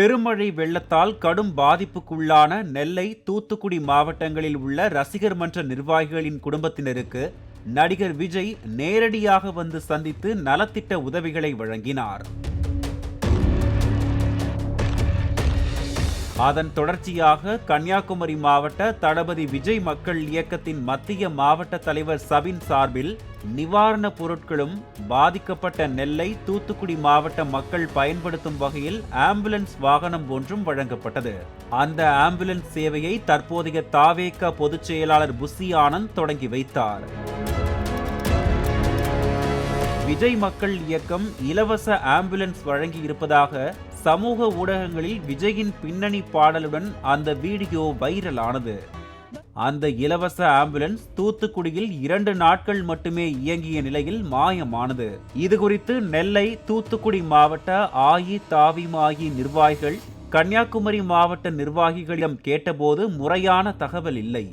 பெருமழை வெள்ளத்தால் கடும் பாதிப்புக்குள்ளான நெல்லை, தூத்துக்குடி மாவட்டங்களில் உள்ள ரசிகர் மன்ற நிர்வாகிகளின் குடும்பத்தினருக்கு நடிகர் விஜய் நேரடியாக வந்து சந்தித்து நலத்திட்ட உதவிகளை வழங்கினார். அதன் தொடர்ச்சியாக கன்னியாகுமரி மாவட்ட தளபதி விஜய் மக்கள் இயக்கத்தின் மத்திய மாவட்ட தலைவர் சபின் சார்பில் நிவாரணப் பொருட்களும் பாதிக்கப்பட்ட நெல்லை, தூத்துக்குடி மாவட்ட மக்கள் பயன்படுத்தும் வகையில் ஆம்புலன்ஸ் வாகனம் ஒன்றும் வழங்கப்பட்டது. அந்த ஆம்புலன்ஸ் சேவையை தற்போதைய தாவேக பொதுச் செயலாளர் புசி ஆனந்த் தொடங்கி வைத்தார். விஜய் மக்கள் இயக்கம் இலவச ஆம்புலன்ஸ் வழங்கி இருப்பதாக சமூக ஊடகங்களில் விஜயின் பின்னணி பாடலுடன் அந்த வீடியோ வைரலானது. அந்த இலவச ஆம்புலன்ஸ் தூத்துக்குடியில் 2 நாட்கள் மட்டுமே இயங்கிய நிலையில் மாயமானது. இதுகுறித்து நெல்லை, தூத்துக்குடி மாவட்ட அஇஅதிமுக நிர்வாகிகள் கன்னியாகுமரி மாவட்ட நிர்வாகிகளிடம் கேட்டபோது முறையான தகவல் இல்லை.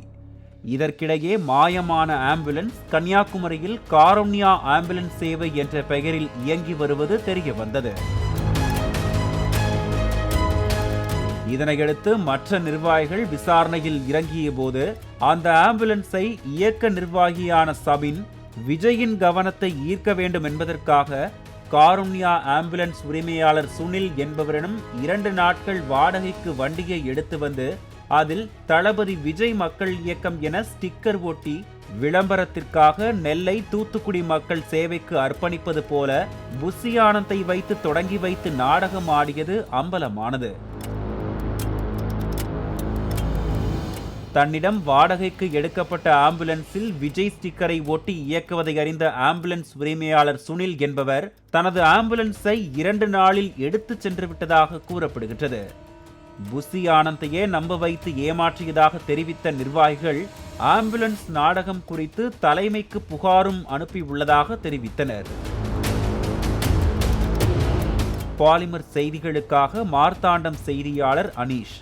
இதற்கிடையே மாயமான ஆம்புலன்ஸ் கன்னியாகுமரியில் காருண்யா ஆம்புலன்ஸ் சேவை என்ற பெயரில் இயங்கி வருவது தெரிய வந்தது. இதனையடுத்து மற்ற நிர்வாகிகள் விசாரணையில் இறங்கிய போது அந்த ஆம்புலன்ஸை இயக்க நிர்வாகியான சபின் விஜயின் கவனத்தை ஈர்க்க வேண்டும் என்பதற்காக காருண்யா ஆம்புலன்ஸ் உரிமையாளர் சுனில் என்பவரிடம் 2 நாட்கள் வாடகைக்கு வண்டியை எடுத்து வந்து அதில் தளபதி விஜய் மக்கள் இயக்கம் என ஸ்டிக்கர் ஒட்டி விளம்பரத்திற்காக நெல்லை, தூத்துக்குடி மக்கள் சேவைக்கு அர்ப்பணிப்பது போல புசி ஆனந்தை வைத்து தொடங்கி வைத்து நாடகம் ஆடியது அம்பலமானது. தன்னிடம் வாடகைக்கு எடுக்கப்பட்ட ஆம்புலன்ஸில் விஜய் ஸ்டிக்கரை ஒட்டி இயக்குவதை அறிந்த ஆம்புலன்ஸ் உரிமையாளர் சுனில் என்பவர் தனது ஆம்புலன்ஸை 2 நாளில் எடுத்துச் சென்று விட்டதாக கூறப்படுகின்றது. புசி ஆனந்தையே நம்ப வைத்து ஏமாற்றியதாக தெரிவித்த நிர்வாகிகள் ஆம்புலன்ஸ் நாடகம் குறித்து தலைமைக்கு புகாரும் அனுப்பியுள்ளதாக தெரிவித்தனர். பாலிமர் செய்திகளுக்காக மார்த்தாண்டம் செய்தியாளர் அனீஷ்.